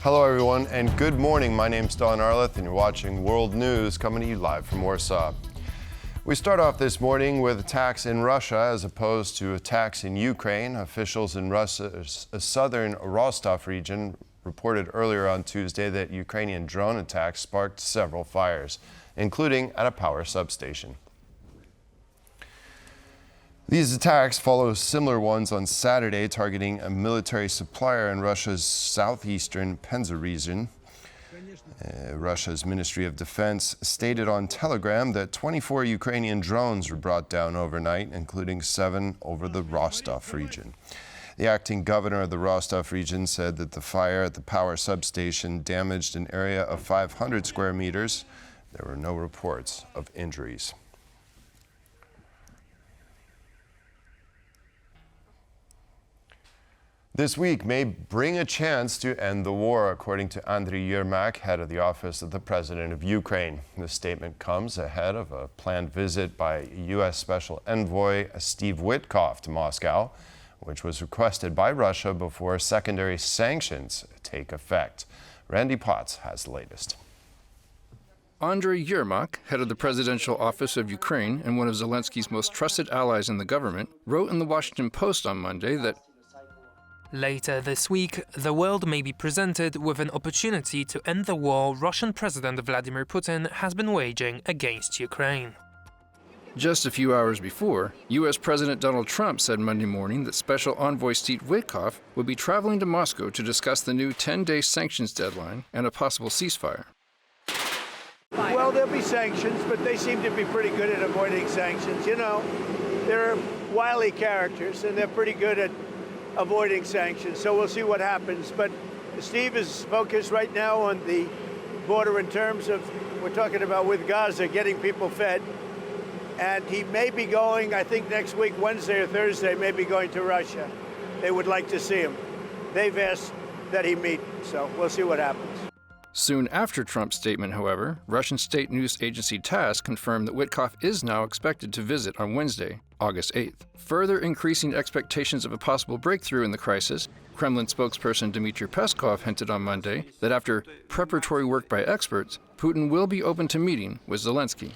Hello, everyone, and good morning. My name's Don Arleth, and you're watching World News, coming to you live from Warsaw. We start off this morning with attacks in Russia as opposed to attacks in Ukraine. Officials in Russia's southern Rostov region reported earlier on Tuesday that Ukrainian drone attacks sparked several fires, including at a power substation. These attacks follow similar ones on Saturday targeting a military supplier in Russia's southeastern Penza region. Russia's Ministry of Defense stated on Telegram that 24 Ukrainian drones were brought down overnight, including 7 over the Rostov region. The acting governor of the Rostov region said that the fire at the power substation damaged an area of 500 square meters. There were no reports of injuries. This week may bring a chance to end the war, according to Andriy Yermak, head of the Office of the President of Ukraine. This statement comes ahead of a planned visit by U.S. Special Envoy Steve Witkoff to Moscow, which was requested by Russia before secondary sanctions take effect. Randy Potts has the latest. Andriy Yermak, head of the Presidential Office of Ukraine and one of Zelensky's most trusted allies in the government, wrote in the Washington Post on Monday that later this week, the world may be presented with an opportunity to end the war Russian President Vladimir Putin has been waging against Ukraine. Just a few hours before, U.S. President Donald Trump said Monday morning that Special Envoy Steve Witkoff would be traveling to Moscow to discuss the new 10-day sanctions deadline and a possible ceasefire. Well, there'll be sanctions, but they seem to be pretty good at avoiding sanctions. You know, they're wily characters, and they're pretty good at avoiding sanctions, so we'll see what happens. But Steve is focused right now on the border in terms of, we're talking about with Gaza, getting people fed. And he may be going, I think next week, Wednesday or Thursday, may be going to Russia. They would like to see him. They've asked that he meet, so we'll see what happens. Soon after Trump's statement, however, Russian state news agency TASS confirmed that Witkoff is now expected to visit on Wednesday, August 8th. Further increasing expectations of a possible breakthrough in the crisis, Kremlin spokesperson Dmitry Peskov hinted on Monday that after preparatory work by experts, Putin will be open to meeting with Zelensky.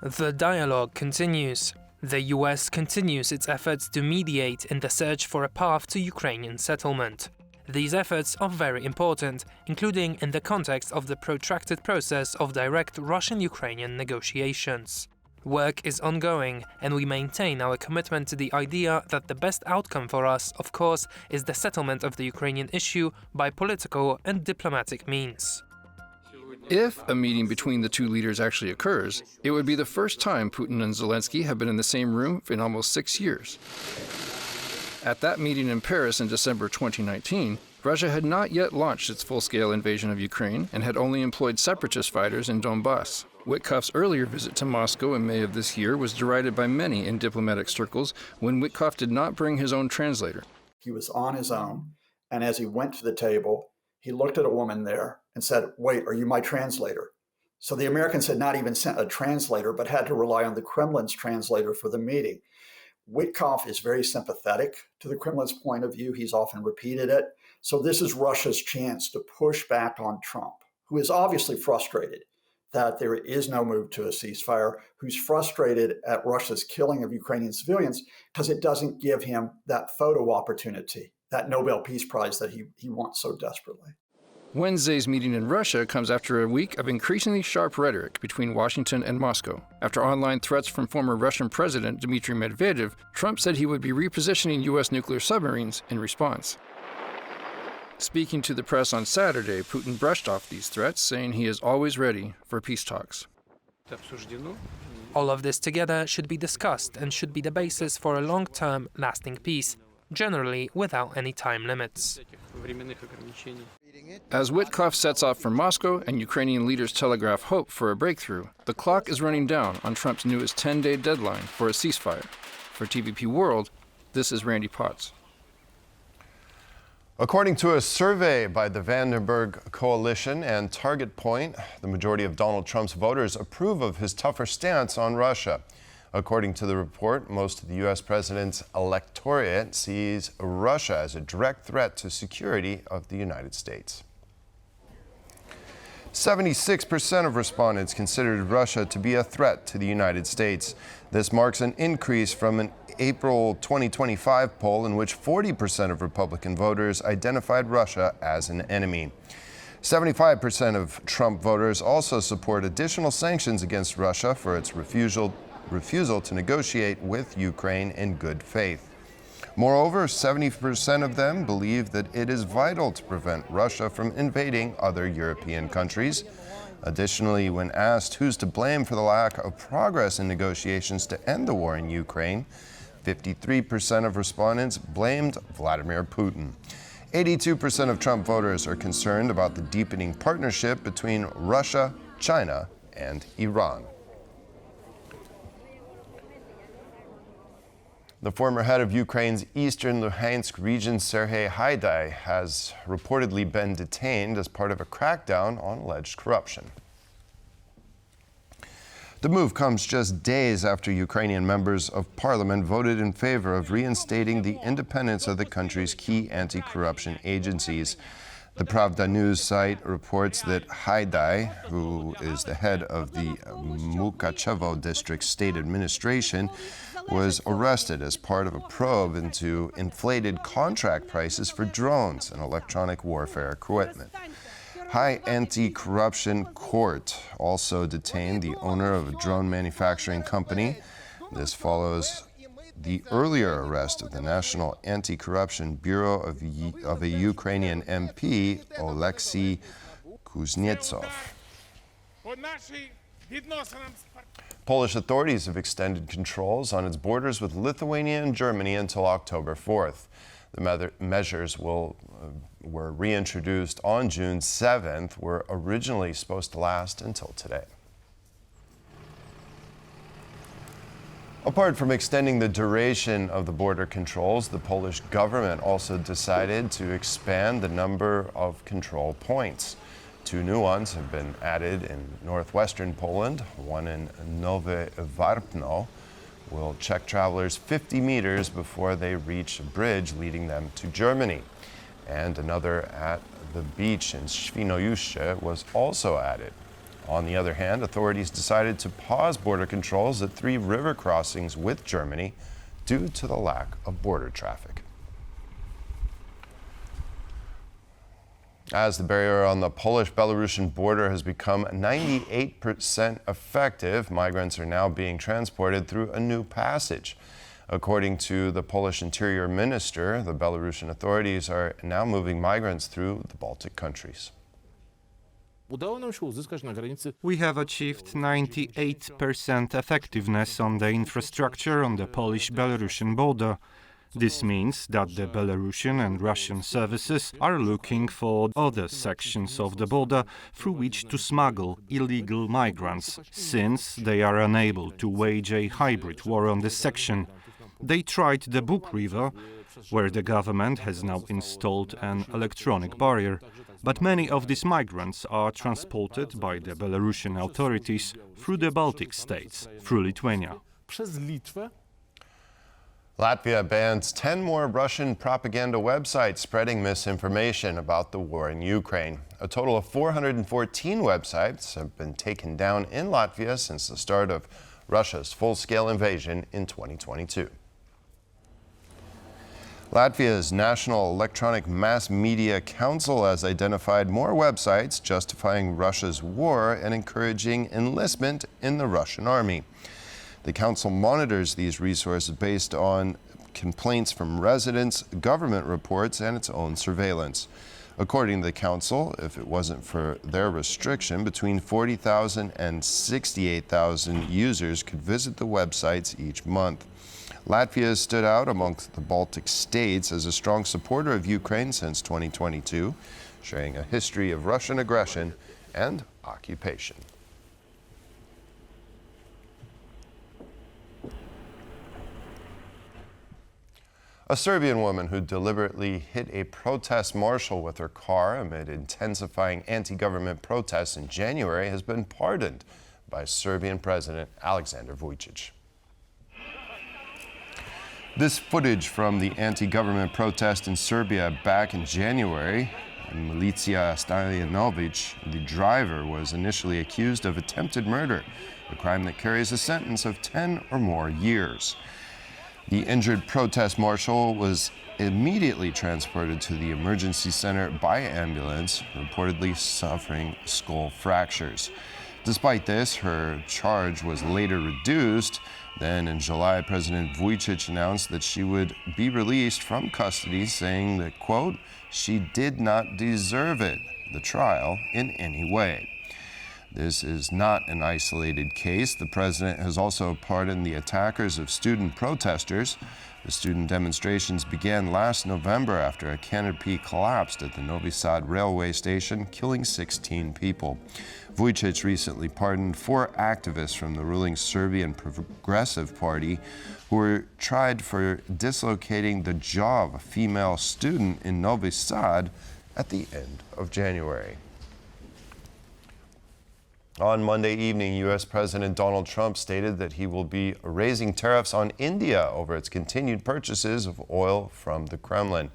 The dialogue continues. The U.S. continues its efforts to mediate in the search for a path to Ukrainian settlement. These efforts are very important, including in the context of the protracted process of direct Russian-Ukrainian negotiations. Work is ongoing, and we maintain our commitment to the idea that the best outcome for us, of course, is the settlement of the Ukrainian issue by political and diplomatic means. If a meeting between the two leaders actually occurs, it would be the first time Putin and Zelensky have been in the same room in almost 6 years. At that meeting in Paris in December 2019, Russia had not yet launched its full-scale invasion of Ukraine and had only employed separatist fighters in Donbass. Witkoff's earlier visit to Moscow in May of this year was derided by many in diplomatic circles when Witkoff did not bring his own translator. He was on his own, and as he went to the table, he looked at a woman there and said, "Wait, are you my translator?" So the Americans had not even sent a translator, but had to rely on the Kremlin's translator for the meeting. Witkoff is very sympathetic to the Kremlin's point of view. He's often repeated it. So this is Russia's chance to push back on Trump, who is obviously frustrated that there is no move to a ceasefire, who's frustrated at Russia's killing of Ukrainian civilians because it doesn't give him that photo opportunity, that Nobel Peace Prize that he wants so desperately. Wednesday's meeting in Russia comes after a week of increasingly sharp rhetoric between Washington and Moscow. After online threats from former Russian President Dmitry Medvedev, Trump said he would be repositioning U.S. nuclear submarines in response. Speaking to the press on Saturday, Putin brushed off these threats, saying he is always ready for peace talks. All of this together should be discussed and should be the basis for a long-term, lasting peace, generally without any time limits. As Witkoff sets off for Moscow and Ukrainian leaders telegraph hope for a breakthrough, the clock is running down on Trump's newest 10-day deadline for a ceasefire. For TVP World, this is Randy Potts. According to a survey by the Vandenberg Coalition and Target Point, the majority of Donald Trump's voters approve of his tougher stance on Russia. According to the report, most of the U.S. president's electorate sees Russia as a direct threat to security of the United States. 76% of respondents considered Russia to be a threat to the United States. This marks an increase from an April 2025 poll in which 40% of Republican voters identified Russia as an enemy. 75% of Trump voters also support additional sanctions against Russia for its refusal to negotiate with Ukraine in good faith. Moreover, 70% of them believe that it is vital to prevent Russia from invading other European countries. Additionally, when asked who's to blame for the lack of progress in negotiations to end the war in Ukraine, 53% of respondents blamed Vladimir Putin. 82% of Trump voters are concerned about the deepening partnership between Russia, China, and Iran. The former head of Ukraine's eastern Luhansk region, Serhiy Haidai, has reportedly been detained as part of a crackdown on alleged corruption. The move comes just days after Ukrainian members of parliament voted in favor of reinstating the independence of the country's key anti-corruption agencies. The Pravda news site reports that Haidai, who is the head of the Mukachevo district state administration, was arrested as part of a probe into inflated contract prices for drones and electronic warfare equipment. High Anti-Corruption Court also detained the owner of a drone manufacturing company. This follows the earlier arrest of the National Anti-Corruption Bureau of a Ukrainian MP, Oleksiy Kuznetsov. Polish authorities have extended controls on its borders with Lithuania and Germany until October 4th. The measures were reintroduced on June 7th, were originally supposed to last until today. Apart from extending the duration of the border controls, the Polish government also decided to expand the number of control points. 2 new ones have been added in northwestern Poland. One in Nowe Warpno will check travelers 50 meters before they reach a bridge leading them to Germany. And another at the beach in Świnoujście was also added. On the other hand, authorities decided to pause border controls at 3 river crossings with Germany due to the lack of border traffic. As the barrier on the Polish-Belarusian border has become 98% effective, migrants are now being transported through a new passage. According to the Polish Interior Minister, the Belarusian authorities are now moving migrants through the Baltic countries. We have achieved 98% effectiveness on the infrastructure on the Polish-Belarusian border. This means that the Belarusian and Russian services are looking for other sections of the border through which to smuggle illegal migrants, since they are unable to wage a hybrid war on this section. They tried the Bug River, where the government has now installed an electronic barrier. But many of these migrants are transported by the Belarusian authorities through the Baltic states, through Lithuania. Latvia bans 10 more Russian propaganda websites spreading misinformation about the war in Ukraine. A total of 414 websites have been taken down in Latvia since the start of Russia's full-scale invasion in 2022. Latvia's National Electronic Mass Media Council has identified more websites justifying Russia's war and encouraging enlistment in the Russian army. The council monitors these resources based on complaints from residents, government reports, and its own surveillance. According to the council, if it wasn't for their restriction, between 40,000 and 68,000 users could visit the websites each month. Latvia has stood out amongst the Baltic states as a strong supporter of Ukraine since 2022, sharing a history of Russian aggression and occupation. A Serbian woman who deliberately hit a protest marshal with her car amid intensifying anti-government protests in January has been pardoned by Serbian President Aleksandar Vučić. This footage from the anti-government protest in Serbia back in January Militia Stalyanovich, the driver, was initially accused of attempted murder, a crime that carries a sentence of 10 or more years. The injured protest marshal was immediately transported to the emergency center by ambulance, reportedly suffering skull fractures. Despite this, her charge was later reduced. Then in July, President Vučić announced that she would be released from custody, saying that, quote, she did not deserve the trial in any way. This is not an isolated case. The president has also pardoned the attackers of student protesters. The student demonstrations began last November after a canopy collapsed at the Novi Sad railway station, killing 16 people. Vučić recently pardoned 4 activists from the ruling Serbian Progressive Party who were tried for dislocating the jaw of a female student in Novi Sad at the end of January. On Monday evening, U.S. President Donald Trump stated that he will be raising tariffs on India over its continued purchases of oil from the Kremlin.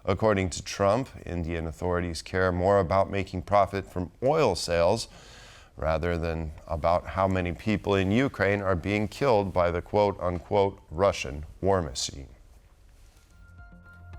According to Trump, Indian authorities care more about making profit from oil sales rather than about how many people in Ukraine are being killed by the quote-unquote Russian war machine.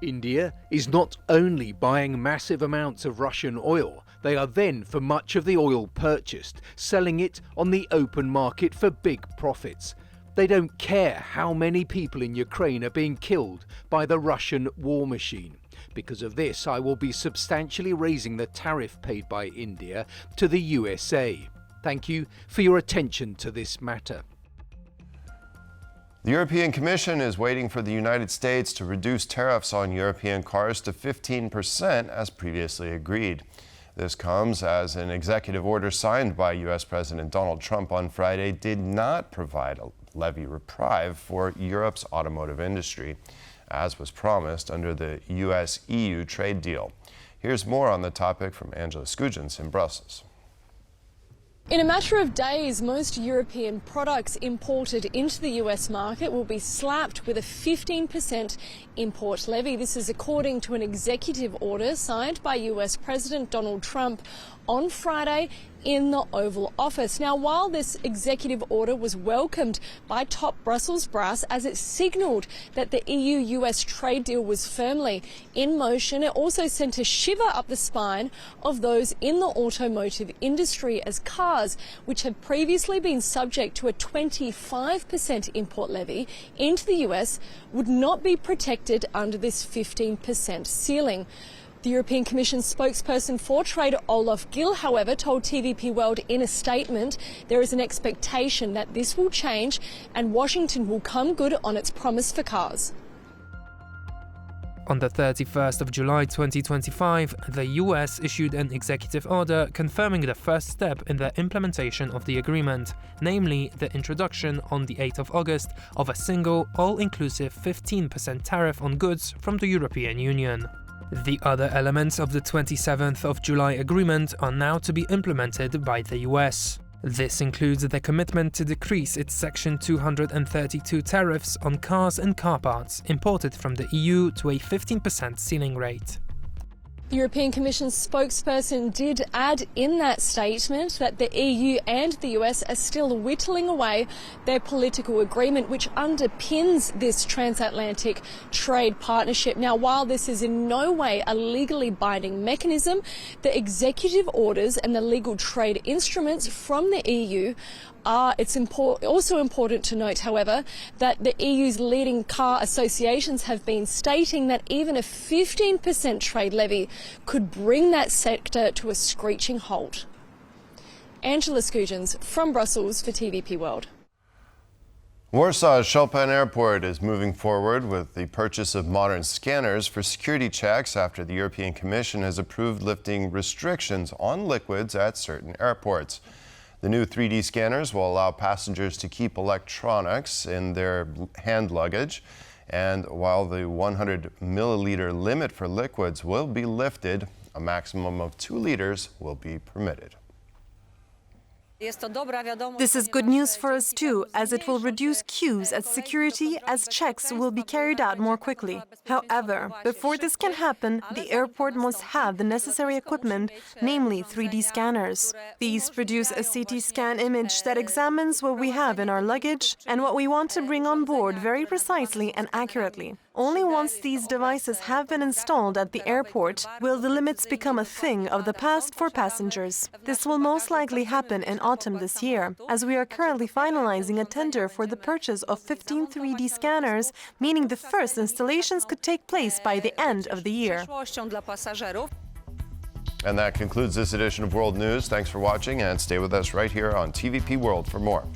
India is not only buying massive amounts of Russian oil, they are then, for much of the oil purchased, selling it on the open market for big profits. They don't care how many people in Ukraine are being killed by the Russian war machine. Because of this, I will be substantially raising the tariff paid by India to the USA. Thank you for your attention to this matter. The European Commission is waiting for the United States to reduce tariffs on European cars to 15% as previously agreed. This comes as an executive order signed by U.S. President Donald Trump on Friday did not provide a levy reprieve for Europe's automotive industry, as was promised under the U.S.-EU trade deal. Here's more on the topic from Angela Skujins in Brussels. In a matter of days, most European products imported into the US market will be slapped with a 15% import levy. This is according to an executive order signed by US President Donald Trump on Friday in the Oval Office. Now, while this executive order was welcomed by top Brussels brass as it signalled that the EU-US trade deal was firmly in motion, it also sent a shiver up the spine of those in the automotive industry as cars, which had previously been subject to a 25% import levy into the US, would not be protected under this 15% ceiling. The European Commission spokesperson for trade, Olaf Gill, however, told TVP World in a statement there is an expectation that this will change and Washington will come good on its promise for cars. On the 31st of July 2025, the US issued an executive order confirming the first step in the implementation of the agreement, namely the introduction on the 8th of August of a single, all-inclusive 15% tariff on goods from the European Union. The other elements of the 27th of July agreement are now to be implemented by the US. This includes the commitment to decrease its Section 232 tariffs on cars and car parts imported from the EU to a 15% ceiling rate. The European Commission spokesperson did add in that statement that the EU and the US are still whittling away their political agreement, which underpins this transatlantic trade partnership. Now, while this is in no way a legally binding mechanism, the executive orders and the legal trade instruments from the EU it's also important to note, however, that the EU's leading car associations have been stating that even a 15% trade levy could bring that sector to a screeching halt. Angela Skujins from Brussels for TVP World. Warsaw's Chopin Airport is moving forward with the purchase of modern scanners for security checks after the European Commission has approved lifting restrictions on liquids at certain airports. The new 3D scanners will allow passengers to keep electronics in their hand luggage, and while the 100 milliliter limit for liquids will be lifted, a maximum of 2 liters will be permitted. This is good news for us too, as it will reduce queues at security, as checks will be carried out more quickly. However, before this can happen, the airport must have the necessary equipment, namely 3D scanners. These produce a CT scan image that examines what we have in our luggage and what we want to bring on board very precisely and accurately. Only once these devices have been installed at the airport will the limits become a thing of the past for passengers. This will most likely happen in autumn this year, as we are currently finalizing a tender for the purchase of 15 3D scanners, meaning the first installations could take place by the end of the year. And that concludes this edition of World News. Thanks for watching, and stay with us right here on TVP World for more.